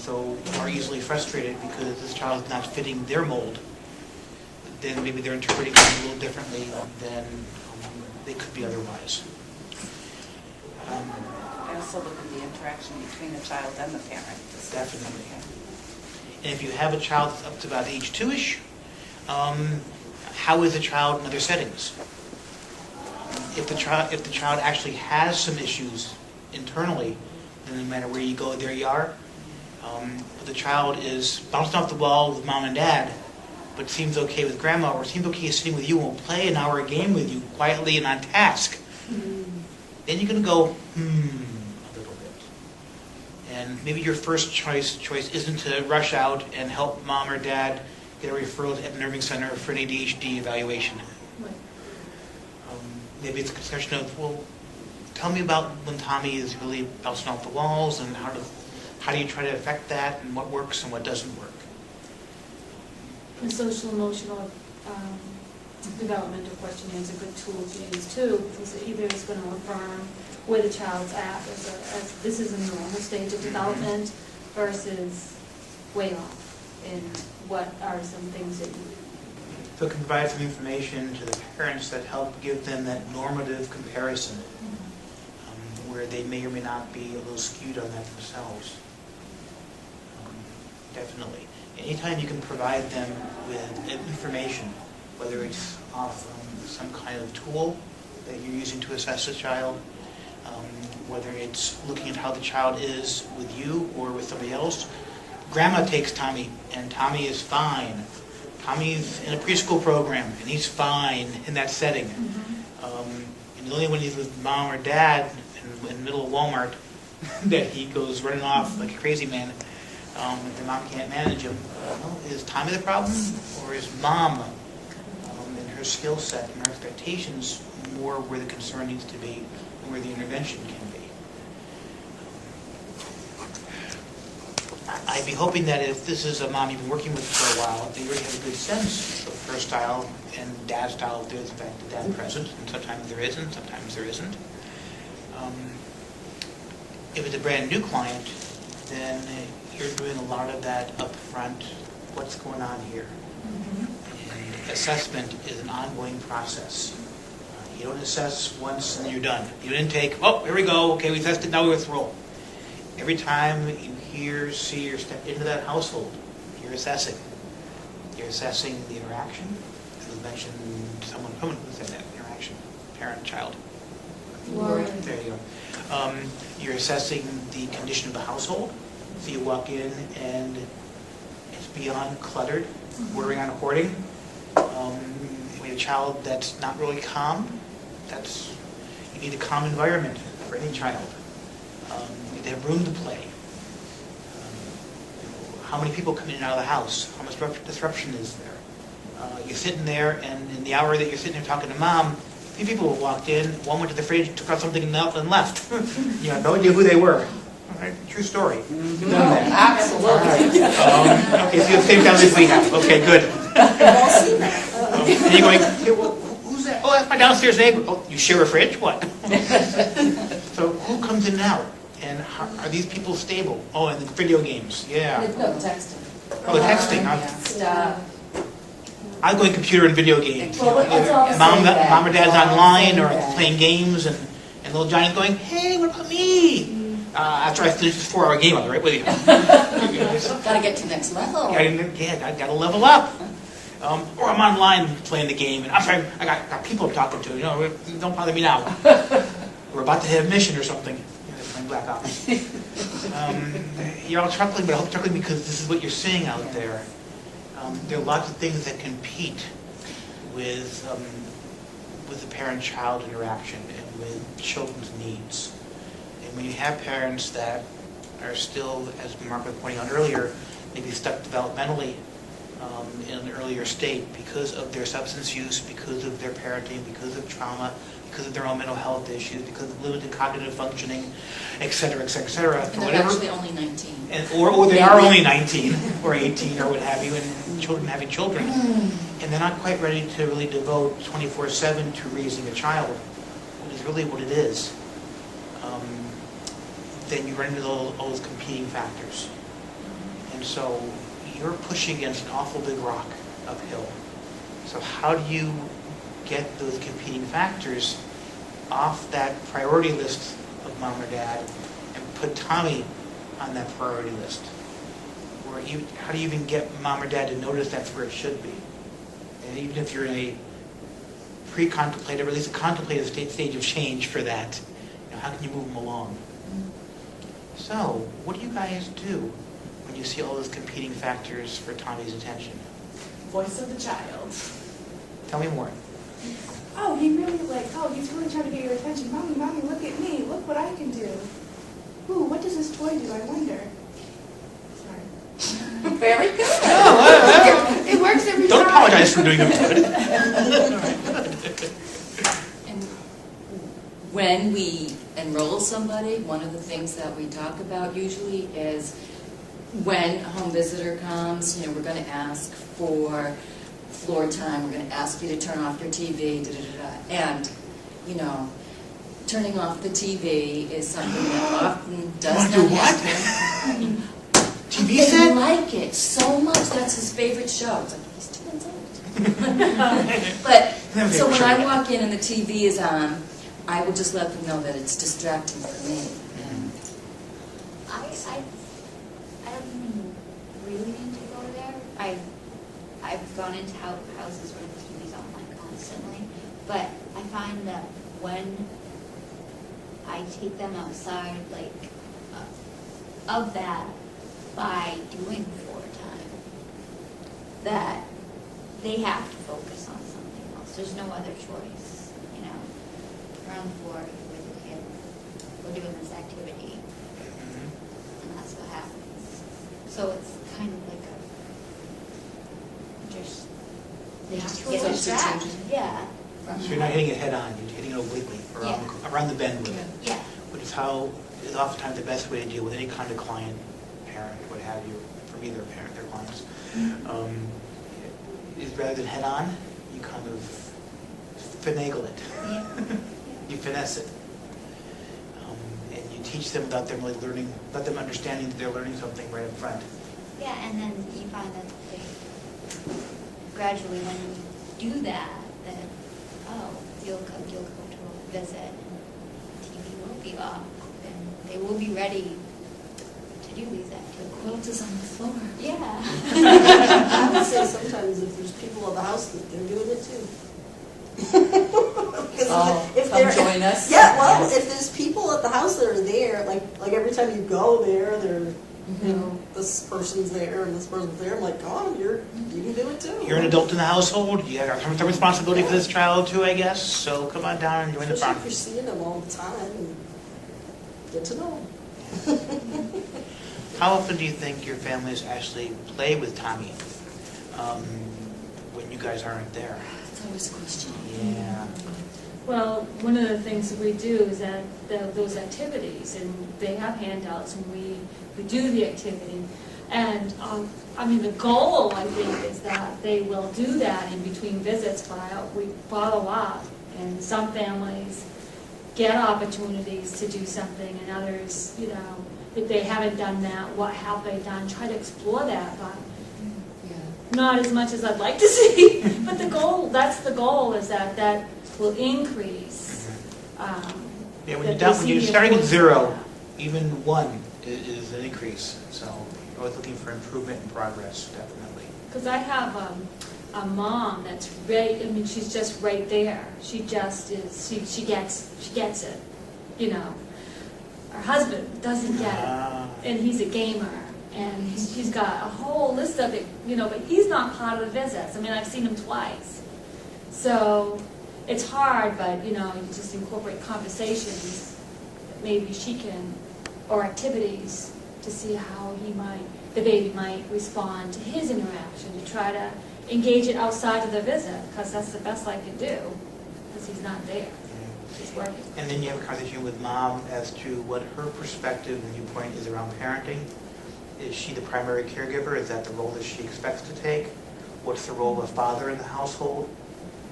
also are easily frustrated because this child is not fitting their mold, then maybe they're interpreting it a little differently than they could be otherwise. I also look at the interaction between the child and the parent. Definitely. And if you have a child that's up to about age 2-ish, how is the child in other settings? If the child actually has some issues internally, then no matter where you go, there you are. But the child is bouncing off the wall with mom and dad, but seems okay with grandma, or seems okay sitting with you and will play an hour game with you quietly and on task. Then you're going to go, a little bit. And maybe your first choice isn't to rush out and help mom or dad get a referral at the Nerving Center for an ADHD evaluation. Right. Maybe it's a discussion of, well, tell me about when Tommy is really bouncing off the walls, and how do you try to affect that, and what works and what doesn't work. And social emotional developmental questionnaire is a good tool to use too, because it either is going to affirm where the child's at as this is a normal stage of development versus way off, and what are some things that you... So it can provide some information to the parents that help give them that normative comparison, where they may or may not be a little skewed on that themselves. Definitely. Anytime you can provide them with information, whether it's off some kind of tool that you're using to assess the child, whether it's looking at how the child is with you or with somebody else. Grandma takes Tommy, and Tommy is fine. Tommy's in a preschool program, and he's fine in that setting. And only when he's with mom or dad in the middle of Walmart that he goes running off like a crazy man. If the mom can't manage him, is Tommy the problem, or is mom and her skill set and her expectations more where the concern needs to be and where the intervention can be? I'd be hoping that if this is a mom you've been working with for a while, that you already have a good sense of her style and dad's style, if there's in fact a dad present, and sometimes there isn't, sometimes there isn't. If it's a brand new client, then you're doing a lot of that up front. What's going on here? And assessment is an ongoing process. You don't assess once and then you're done. You intake, oh, here we go, okay, we tested, now let's roll. Every time you hear, see, or step into that household, you're assessing. You're assessing the interaction. As was mentioned, someone who said that, interaction, parent, child. Right. There you go. You're assessing the condition of the household. So you walk in and it's beyond cluttered, bordering on hoarding. We have a child that's not really calm. You need a calm environment for any child. You need to have room to play. How many people come in and out of the house? How much disruption is there? You're sitting there, and in the hour that you're sitting there talking to mom, 3 people walked in. One went to the fridge, took out something and left. You have no idea who they were. Right? True story. You've done that. Absolutely. Right. Okay, so you have the same family as we have. Okay, good. We've all seen that. And you're going, okay, well, who's that? Oh, that's my downstairs neighbor. Oh, you share a fridge? What? So who comes in and out? And are these people stable? Oh, and the video games. Yeah. No, texting. Oh, texting. Stop. I'm going computer and video games. Well, let's all Mom, say that. mom or dad's Let's all online say or that. playing games, and little Johnny's going, hey, what about me? After I finish this 4-hour game, I'll be right with you. Gotta get to the next level. I got to level up. Or I'm online playing the game, and I'm sorry, I got people I'm talking to. Don't bother me now. We're about to have a mission or something. Playing Black Ops. You're all chuckling, but I hope chuckling because this is what you're seeing out there. There are lots of things that compete with the parent-child interaction and with children's needs. And when you have parents that are still, as Mark was pointing out earlier, maybe stuck developmentally in an earlier state because of their substance use, because of their parenting, because of trauma, because of their own mental health issues, because of limited cognitive functioning, et cetera, et cetera, et cetera. And they're actually only 19. Or they are only 19 or 18 or what have you, and children having children. And they're not quite ready to really devote 24/7 to raising a child, which is really what it is. Then you run into all those competing factors. And so you're pushing against an awful big rock uphill. So how do you get those competing factors off that priority list of mom or dad and put Tommy on that priority list? Or how do you even get mom or dad to notice that's where it should be? And even if you're in a pre-contemplative, or at least a contemplative stage of change for that, how can you move them along? So, what do you guys do when you see all those competing factors for Tommy's attention? Voice of the child. Tell me more. Oh, he's really trying to get your attention. Mommy, mommy, look at me. Look what I can do. Ooh, what does this toy do? I wonder. Sorry. Very good. It works every Don't time. apologize for doing it good. And when we enroll somebody, one of the things that we talk about usually is when a home visitor comes, we're going to ask for floor time, we're going to ask you to turn off your TV, and, turning off the TV is something that often does not happen. TV They set? like it so much, that's his favorite show. It's like, he's 2 months old. But, so when I walk in and the TV is on, I will just let them know that it's distracting for me. And I don't even really need to go there. I've gone into houses where the TV's on like constantly, but I find that when I take them outside, like of that, by doing floor time, that they have to focus on something else. There's no other choice, We're on the floor with the kid. We're doing this activity, and that's what happens. So it's kind of like they have to get Substitute. distracted. Yeah. So you're not hitting it head on, you're hitting it obliquely, around the bend with it. Yeah. Which is oftentimes the best way to deal with any kind of client, parent, what have you. For me, they're parent, they're clients. Is rather than head on, you kind of finagle it. Yeah. You finesse it. And you teach them without them really learning, without them understanding that they're learning something right up front. Yeah, and then you find that they gradually, when you do that, you'll go to a visit and TV will be off and they will be ready to do these activities. quilt is on the floor. Yeah. I would say sometimes if there's people at the house, that they're doing it too. Come join us. Yeah, well, if there's people at the house that are there, like every time you go there, they're, this person's there and this person's there. I'm like, oh, you can do it too. You're an adult in the household, you have some responsibility for this child too, I guess, so come on down and join the Especially fun. if you're seeing them all the time and get to know them. How often do you think your families actually play with Tommy when you guys aren't there? That's always a question. Yeah. Well, one of the things that we do is that those activities, and they have handouts, and we do the activity. And, the goal, I think, is that they will do that in between visits, but we follow up. And some families get opportunities to do something, and others, if they haven't done that, what have they done? Try to explore that, but not as much as I'd like to see. But that's the goal, is that will increase. Yeah, when that you're they see starting at the 0, importance of even 1 is an increase. So you're always looking for improvement and progress, definitely. Because I have a mom that's she's just right there. She just is. She gets it. Her husband doesn't get it, and he's a gamer, and he's got a whole list of it. But he's not part of the visits. I've seen him twice, so it's hard. But you just incorporate conversations that maybe she can, or activities to see how the baby might respond to his interaction, to try to engage it outside of the visit, because that's the best I can do, because he's not there. He's working. And then you have a conversation with mom as to what her perspective and viewpoint is around parenting. Is she the primary caregiver? Is that the role that she expects to take? What's the role of father in the household?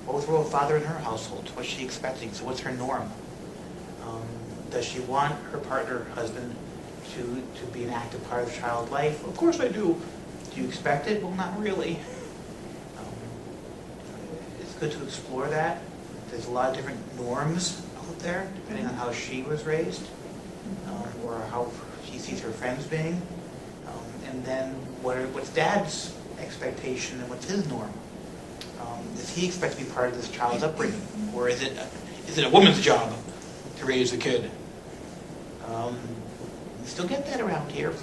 What was the role of father in her household? What's she expecting? So what's her norm? Does she want her partner, husband, to be an active part of the child's life? Of course I do. Do you expect it? Well, not really. It's good to explore that. There's a lot of different norms out there, depending on how she was raised, or how she sees her friends being. And then what's Dad's expectation and what's his norm? Does he expect to be part of this child's upbringing, or is it a woman's job to raise the kid? You still get that around here.